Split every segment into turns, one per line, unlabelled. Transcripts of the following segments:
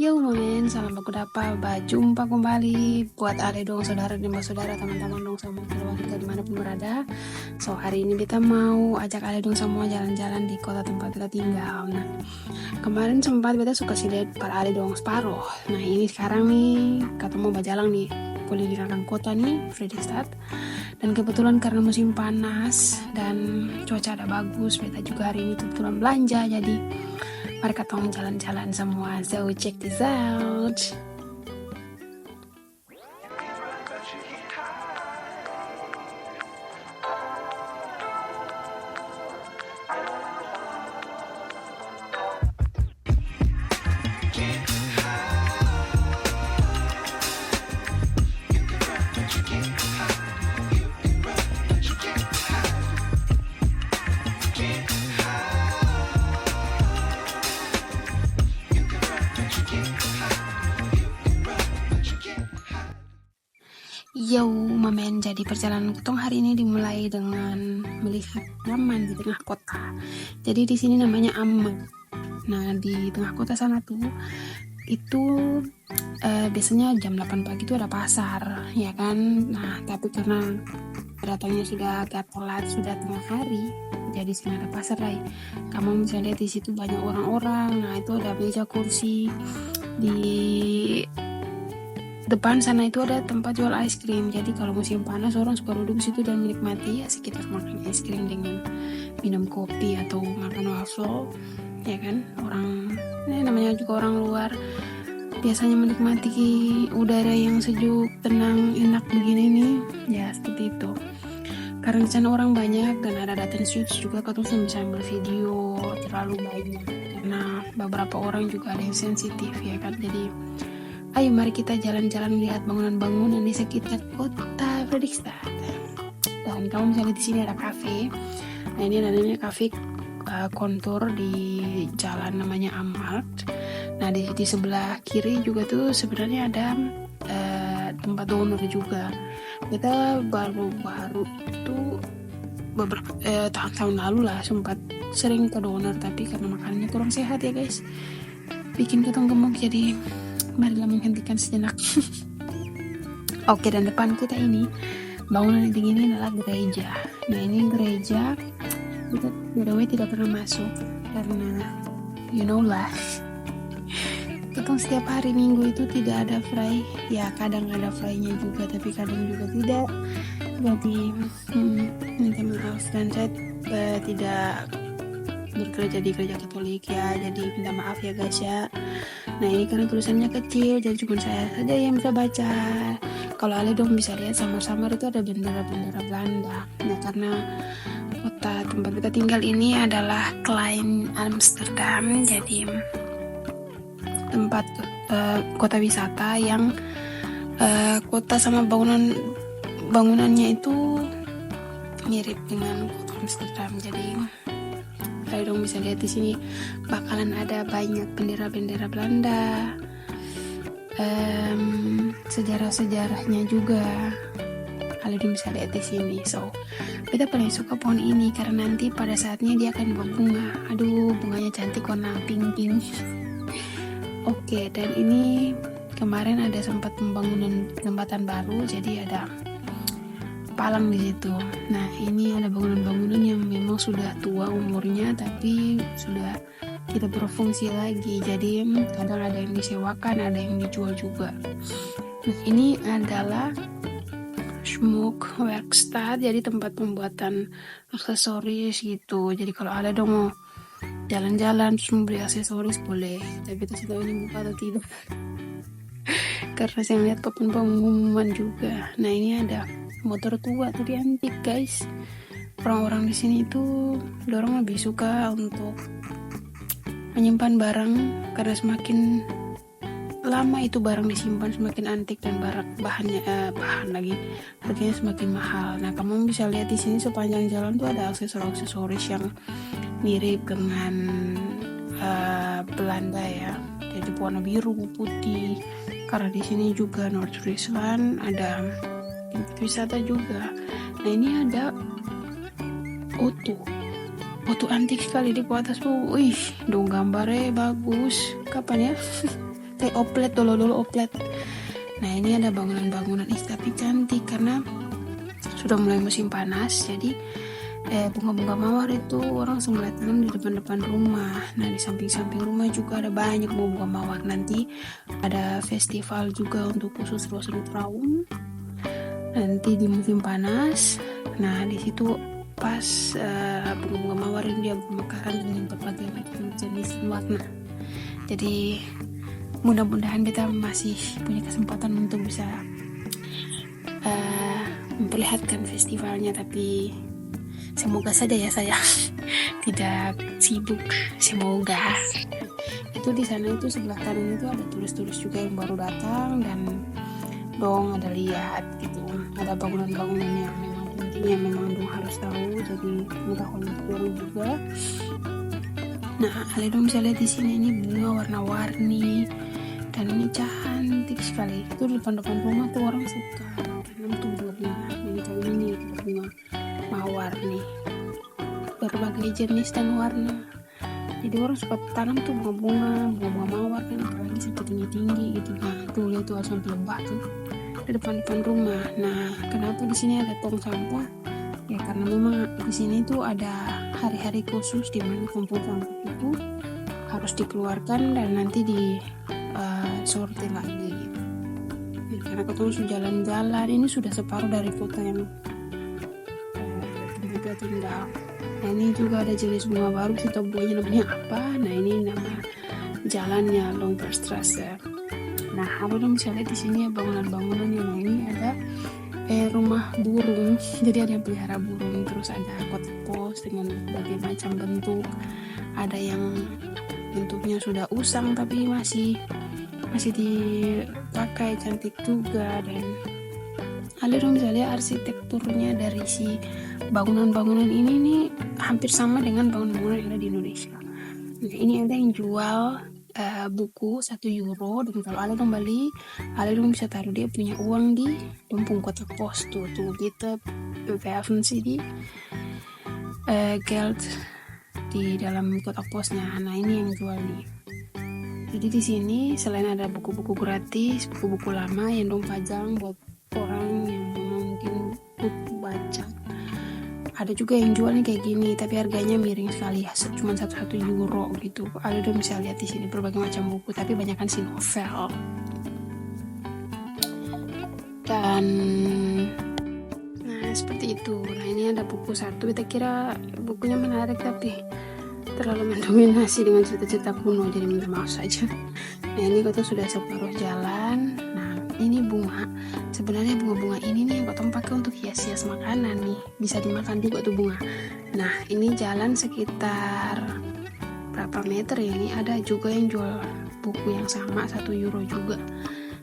Yo momen, salam baku dapa, jumpa kembali buat ale dong saudara dan saudara teman-teman dong sama keluarga dimanapun berada. So hari ini kita mau ajak ale dong semua jalan-jalan di kota tempat kita tinggal. Nah kemarin sempat kita suka sih lihat para ale dong separuh. Nah ini sekarang nih kata mau berjalan nih kulineran kota nih Fredrikstad. Dan kebetulan karena musim panas dan cuaca ada bagus, beta juga hari ini kebetulan belanja jadi mereka tolong jalan-jalan semua. So check this out. Yo, mamen, jadi perjalanan kutong hari ini dimulai dengan melihat taman di tengah kota. Jadi di sini namanya Aman. Nah, di tengah kota sana tuh itu biasanya jam 8 pagi itu ada pasar, ya kan? Nah, tapi karena datangnya sudah agak telat, sudah tengah hari, jadi sini ada pasar, Rai. Kamu bisa lihat di situ banyak orang-orang. Nah, itu ada meja kursi di depan sana itu ada tempat jual es krim. Jadi kalau musim panas orang suka duduk situ dan menikmati ya sekitar makan es krim dengan minum kopi atau makan waffle, ya kan? Orang namanya juga orang luar biasanya menikmati udara yang sejuk, tenang, enak begini nih. Ya seperti itu. Karena di sana orang banyak dan ada datang shoots juga, katong bisa ambil video terlalu banyak karena beberapa orang juga ada yang sensitif, ya kan? Jadi ayo mari kita jalan-jalan lihat bangunan-bangunan di sekitar kota Fredrikstad. Dan kamu bisa lihat di sini ada kafe. Nah ini namanya kafe kontur di jalan namanya Amart. Nah di sebelah kiri juga tuh sebenarnya ada tempat donor juga. Kita baru-baru tuh beberapa tahun-tahun lalu lah sempat sering ke donor, tapi karena makanannya kurang sehat ya guys, bikin ketong gemuk, jadi marilah menghentikan sejenak. Oke, dan depan kita ini bangunan yang tinggi ini adalah gereja. Nah ini gereja kita by the way tidak pernah masuk karena you know lah, kita setiap hari Minggu itu tidak ada fry. Ya kadang ada fry-nya juga, tapi kadang juga tidak. Jadi minta maaf, dan saya tidak bekerja di gereja Katolik ya, jadi minta maaf ya guys ya. Nah ini karena tulisannya kecil, jadi cuma saya saja yang bisa baca. Kalau ale dong bisa lihat samar-samar itu ada bendera-bendera Belanda. Nah karena kota tempat kita tinggal ini adalah Klein Amsterdam, jadi tempat kota wisata yang kota sama bangunannya itu mirip dengan kota Amsterdam. Jadi kalian dong bisa lihat di sini bakalan ada banyak bendera-bendera Belanda, sejarah-sejarahnya juga kalian bisa lihat di sini. So kita paling suka pohon ini karena nanti pada saatnya dia akan berbunga. Aduh, bunganya cantik warna pink. Oke, dan ini kemarin ada sempat pembangunan jembatan baru, jadi ada palang di situ. Nah ini ada bangunan-bangunan yang memang sudah tua umurnya tapi sudah tidak berfungsi lagi, jadi kadang ada yang disewakan, ada yang dijual juga. Nah ini adalah Schmuckwerkstatt, jadi tempat pembuatan aksesoris gitu. Jadi kalau ada dong mau jalan-jalan terus mau beli aksesoris boleh, tapi itu tahu ini buka atau tidak karena saya lihat papan pengumuman juga. Nah ini ada motor tua tadi antik guys. Orang-orang di sini itu dorong lebih suka untuk menyimpan barang karena semakin lama itu barang disimpan semakin antik dan bahan lagi harganya semakin mahal. Nah kamu bisa lihat di sini sepanjang jalan tuh ada aksesoris yang mirip dengan Belanda ya, jadi warna biru putih. Karena di sini juga Noord-Friesland ada wisata juga. Nah ini ada Oto antik sekali di atas tuh. Wih, dong gambarnya bagus. Kapan ya? oplet dulu oplet. Nah ini ada bangunan-bangunan tapi cantik karena sudah mulai musim panas, jadi bunga-bunga mawar itu orang mulai tanam di depan-depan rumah. Nah di samping-samping rumah juga ada banyak bunga mawar. Nanti ada festival juga untuk khusus Rosentraum nanti di musim panas. Nah di situ pas bunga-bunga mawar ini dia bermekaran dengan berbagai macam jenis warna. Jadi mudah-mudahan kita masih punya kesempatan untuk bisa memperlihatkan festivalnya, tapi semoga saja ya saya tidak sibuk. Semoga itu di sana itu sebelah kanan itu ada turis-turis juga yang baru datang dan dong ada lihat gitu, ada bangunan-bangunan yang memang pentingnya memang dong harus tahu, jadi mudah untuk juga. Nah kalian dong bisa lihat di sini ini bunga warna-warni dan ini cantik sekali. Itu di depan-depan rumah tuh orang suka tanam tuh bunga ini kayak ini bunga mawar nih berbagai jenis dan warna. Jadi orang suka tanam tuh bunga mawar kan, apalagi sampai tinggi-tinggi gitu. Nah tuh lihat tuh asal lebah tuh di depan rumah. Nah kenapa di sini ada tong sampah? Ya karena memang di sini tuh ada hari-hari khusus di mana kumpul sampah itu harus dikeluarkan dan nanti di sortir lagi gitu. Ya, karena ketemu sudah jalan-jalan ini sudah separuh dari kota yang kita tinggal. Nah ini juga ada jenis bunga baru, kita buahnya namanya apa? Nah ini nama jalannya Longperstrasse. Nah abang bisa lihat di sini ya bangunan-bangunan yang ini ada rumah burung. Jadi ada yang pelihara burung, terus ada kotak pos dengan berbagai macam bentuk. Ada yang bentuknya sudah usang tapi masih dipakai, cantik juga. Dan kalian bisa lihat arsitekturnya dari si bangunan-bangunan ini nih hampir sama dengan bangunan-bangunan yang ada di Indonesia. Nah ini ada yang jual buku 1 euro, dan kalau kalian beli kalian bisa taruh dia punya uang di tumpung kotak pos tuh kita werfen sih di geld di dalam kotak posnya. Nah ini yang jual nih. Jadi di sini selain ada buku-buku gratis, buku-buku lama yang dong pajang buat orang yang mungkin butuh baca, ada juga yang jualnya kayak gini tapi harganya miring sekali, cuma 1 euro gitu. Ada dong bisa lihat di sini berbagai macam buku tapi banyak kan si novel. Dan nah seperti itu. Nah ini ada buku 1, kita kira bukunya menarik tapi terlalu mendominasi dengan cerita-cerita kuno, jadi minta maaf saja. Nah ini kita sudah separuh jalan. Nah ini bunga, sebenarnya bunga-bunga ini nih yang kita pakai untuk hias-hias makanan nih, bisa dimakan juga tuh bunga. Nah ini jalan sekitar berapa meter ya, ini ada juga yang jual buku yang sama 1 euro juga.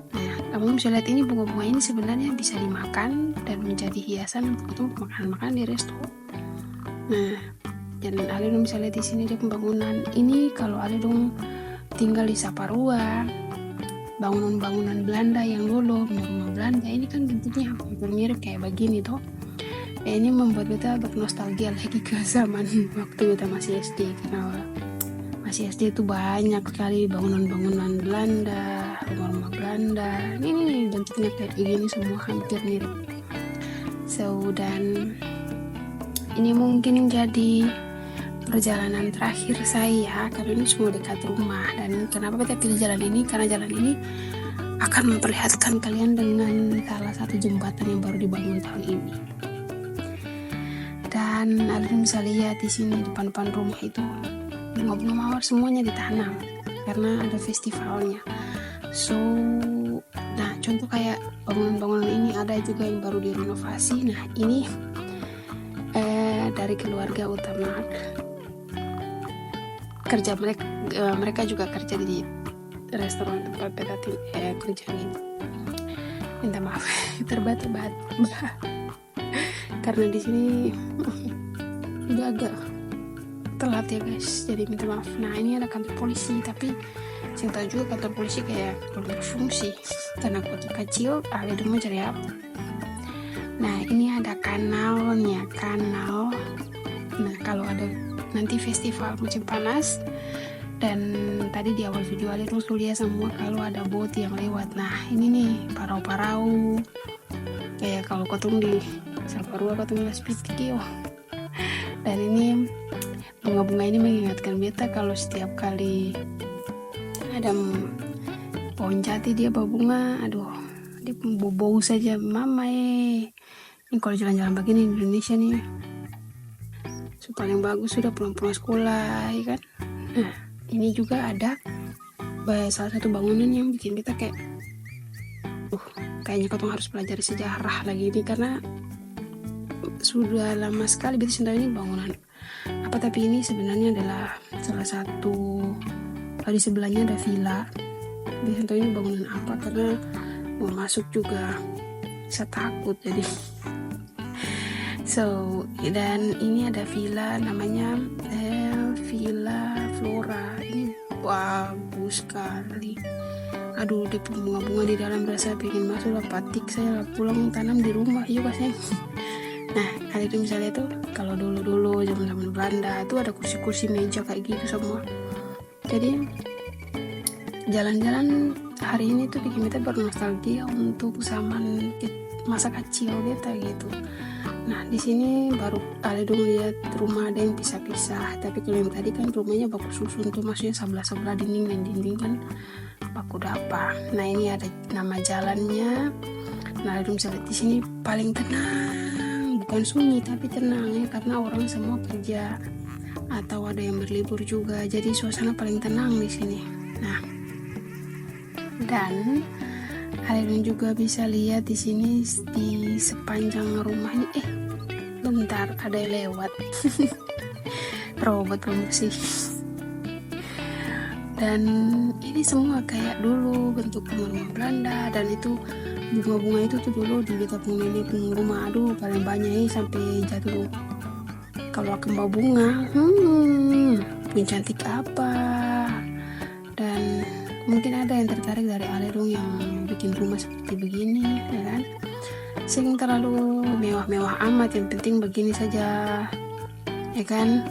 Nah kamu bisa lihat ini bunga-bunga ini sebenarnya bisa dimakan dan menjadi hiasan untuk makanan-makanan di resto. Nah dan Ale dong bisa lihat di sini dia pembangunan ini. Kalau Ale dong tinggal di Saparua, bangunan-bangunan Belanda yang dulu, rumah Belanda ini kan bentuknya hampir mirip kayak begini toh. Ini membuat kita bernostalgia lagi ke zaman waktu kita masih SD, karena masih SD itu banyak sekali bangunan-bangunan Belanda, rumah-rumah Belanda. Ini bentuknya kayak begini semua hampir mirip. Dan ini mungkin jadi perjalanan terakhir saya karena ini semua dekat rumah. Dan kenapa kita pilih jalan ini? Karena jalan ini akan memperlihatkan kalian dengan salah satu jembatan yang baru dibangun tahun ini. Dan kalian bisa lihat di sini depan rumah itu bunga-bunga mawar semuanya ditanam karena ada festivalnya. Nah contoh kayak bangunan-bangunan ini ada juga yang baru direnovasi. Nah ini dari keluarga utama kerja mereka juga kerja di restoran tempat petatin kerja gitu. Minta maaf terbat karena di sini udah agak telat ya guys, jadi minta maaf. Nah ini ada kantor polisi, tapi saya tahu juga kantor polisi kayak belum berfungsi karena kota kecil. Ada mau cari apa? Nah ini ada kanalnya, kanal. Nah kalau ada nanti festival musim panas, Dan tadi di awal video Ali terus lihat semua kalau ada bot yang lewat. Nah ini nih parau-parau, kayak kalau ketemu di Saparua ketemu Laspitiki. Dan ini bunga-bunga ini mengingatkan beta kalau setiap kali ada pohon jati dia berbunga, aduh dia bau saja mama. Ini kalau jalan-jalan begini di Indonesia nih paling bagus sudah pulang-pulang sekolah, ya kan. Nah ini juga ada salah satu bangunan yang bikin kita kayak kayaknya kita harus pelajari sejarah lagi ini, karena sudah lama sekali beta sendiri ini bangunan apa, tapi ini sebenarnya adalah salah satu, di sebelahnya ada villa. Beta tahu ini bangunan apa karena mau masuk juga saya takut jadi dan ini ada villa namanya Villa Flora. Ini bagus sekali, aduh dia bunga-bunga di dalam, berasa pengen masuk lah, patik saya lah pulang tanam di rumah juga saya. Nah kali itu misalnya tuh kalau dulu zaman Belanda tuh ada kursi-kursi meja kayak gitu semua. Jadi jalan-jalan hari ini tuh bikin kita bernostalgia untuk zaman masa kecil kita gitu. Nah di sini baru ada dong lihat rumah ada yang pisah-pisah, tapi kalau yang tadi kan rumahnya baku susun tuh, maksudnya sebelah dinding dan dinding kan baku dapa. Nah ini ada nama jalannya. Nah itu misalnya di sini paling tenang, bukan sunyi tapi tenang ya, karena orang semua kerja atau ada yang berlibur juga, jadi suasana paling tenang di sini. Nah dan kalian juga bisa lihat di sini di sepanjang rumah ini, bentar ada yang lewat robot pembersih. Dan ini semua kayak dulu bentuk rumah Belanda, dan itu bunga-bunga itu tuh dulu di kampung nenek rumah, aduh paling banyak sampai jatuh kalau akan bunga. Pun cantik apa. Dan mungkin ada yang tertarik dari Alerung yang bikin rumah seperti begini, ya kan? Sing terlalu mewah-mewah amat, yang penting begini saja, ya kan?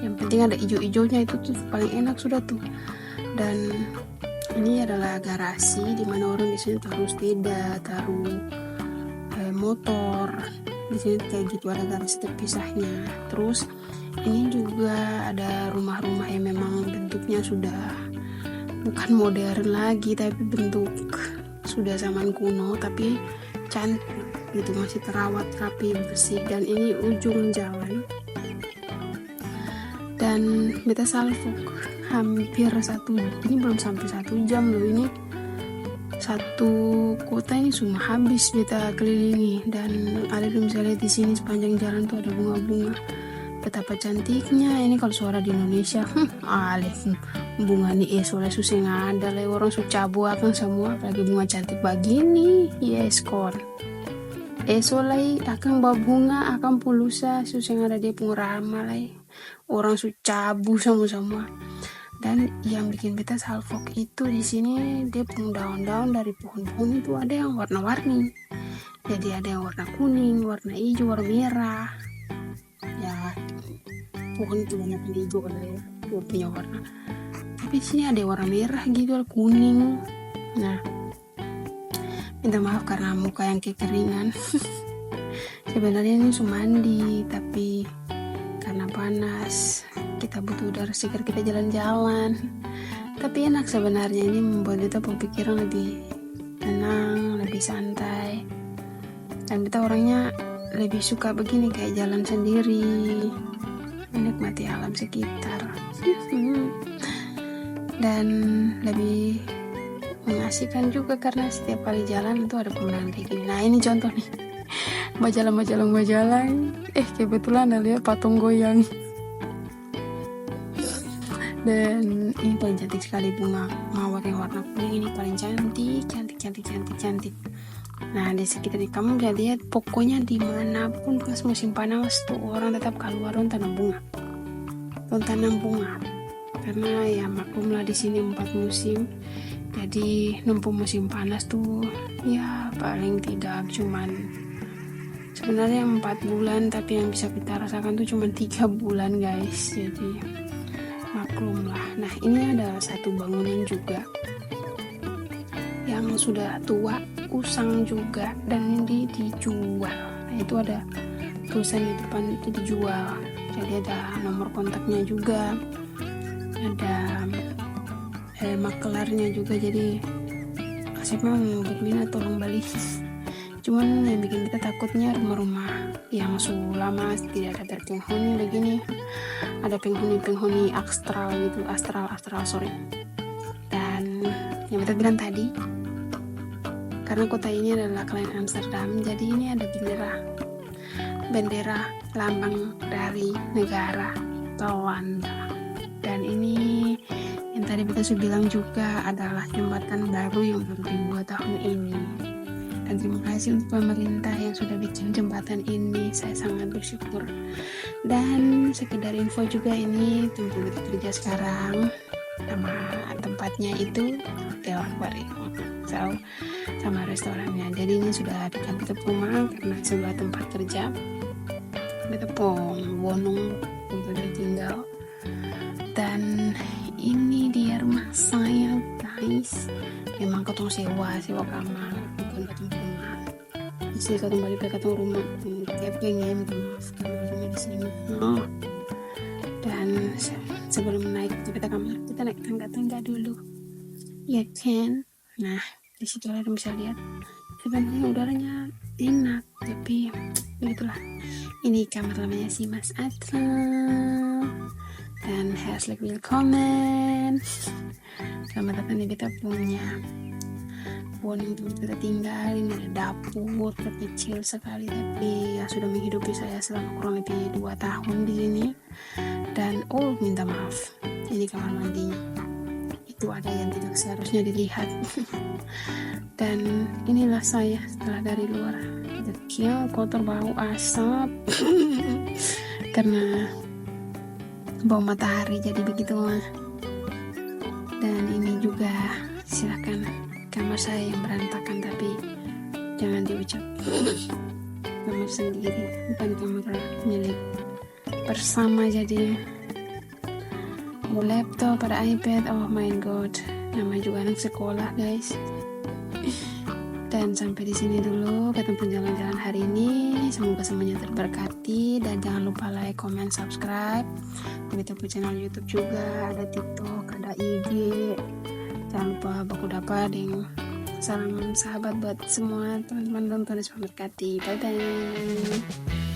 Yang penting ada ijo-ijonya, itu tuh paling enak sudah tuh. Dan ini adalah garasi di mana orang di sini taruh sepeda, taruh motor. Di sini kayak gitu ada garasi terpisahnya. Terus ini juga ada rumah-rumah yang memang bentuknya sudah bukan modern lagi, tapi bentuk sudah zaman kuno, tapi cantik gitu, masih terawat rapi bersih. Dan ini ujung jalan, dan beta salfok hampir ini belum sampai 1 jam loh, ini satu kota ini semua habis beta kelilingi. Dan ada misalnya di sini sepanjang jalan tuh ada bunga-bunga, betapa cantiknya. Ini kalau suara di Indonesia bunga nih soalnya susah ada lah, orang cabu akan semua, apalagi bunga cantik begini. Yes kon solai akan bunga akan pulusa susah ada dia pengurama lah, orang cabu semua. Dan yang bikin beta salfok itu di sini dia daun-daun dari pohon-pohon itu ada yang warna-warni, jadi ada yang warna kuning, warna hijau, warna merah. Ya pohon itu banyak yang hijau kan ya, punya warna, tapi di sini ada warna merah gitu, kuning. Nah minta maaf karena muka yang kekeringan. Sebenarnya ini mandi, tapi karena panas kita butuh udara segar, kita jalan-jalan. Tapi enak sebenarnya, ini membuat kita pemikiran lebih tenang, lebih santai. Dan kita orangnya lebih suka begini, kayak jalan sendiri, menikmati alam sekitar. Dan lebih mengasihkan juga karena setiap kali jalan itu ada pemandangan kayak gini. Nah ini contoh nih, majalah. Kebetulan ada lihat patung goyang. Dan ini paling cantik sekali, bunga mawar yang warna kuning ini paling cantik. Nah di sekitar kamu bisa lihat, pokoknya dimanapun pas musim panas tuh orang tetap keluar tanam bunga. Karena ya maklumlah di sini 4 musim. Jadi numpuk musim panas tuh ya paling tidak cuman sebenarnya 4 bulan, tapi yang bisa kita rasakan tuh cuman 3 bulan guys. Jadi maklum lah. Nah, ini ada satu bangunan juga yang sudah tua, usang juga, dan ini dijual. Nah, itu ada tulisan di depan itu dijual. Jadi ada nomor kontaknya juga, ada makelarnya juga. Jadi siapa mau berminat tolong beli. Cuman yang bikin kita takutnya rumah-rumah yang lama tidak ada penghuni begini, ada penghuni astral gitu, astral sorry. Dan yang kita bilang tadi, karena kota ini adalah Klein Amsterdam, jadi ini ada bendera lambang dari negara Belanda. Dan ini yang tadi kita sudah bilang juga adalah jembatan baru yang baru dibuat tahun ini. Dan terima kasih untuk pemerintah yang sudah bikin jembatan ini, saya sangat bersyukur. Dan sekedar info juga, ini tempat kita kerja sekarang, nama tempatnya itu Hotel Aquarium, so, sama restorannya. Jadi ini sudah dekat kita rumah karena sebuah tempat kerja kita Wonong untuk tinggal. Dan ini dia rumah saya guys, memang ketong sewa kamar, bukan ketong rumah. Jadi ketong balik ke ketong rumah, tiap pengen rumah di sini. Dan sebelum naik kita kamar, kita naik tangga dulu, ya kan? Nah, di situ kalian bisa lihat sebenarnya udaranya enak, tapi begitulah. Ini kamar lamanya si Mas Adel. Dan herzlich willkommen, selamat datang di kita punya Woning tempat kita tinggal. Ini ada dapur kecil sekali, tapi ya sudah menghidupi saya selama kurang lebih 2 tahun di sini. Dan minta maaf, ini kamar mandinya itu ada yang tidak seharusnya dilihat. Dan inilah saya setelah dari luar, dekil, kotor, bau asap karena bau matahari, jadi begitu lah. Dan ini juga silakan kamar saya yang berantakan, tapi jangan diucap kamar sendiri, bukan kamar milik bersama. Jadi ada laptop, ada iPad, oh my god, namanya juga anak sekolah guys. Dan sampai di sini dulu ketemu jalan-jalan hari ini. Semoga semuanya terberkati, dan jangan lupa like, comment, subscribe. Kita punya channel YouTube juga, ada TikTok, ada IG. Jangan lupa baku dapat. Salam sahabat buat semua teman-teman, dan Tuhan Yesus memberkati. Bye bye.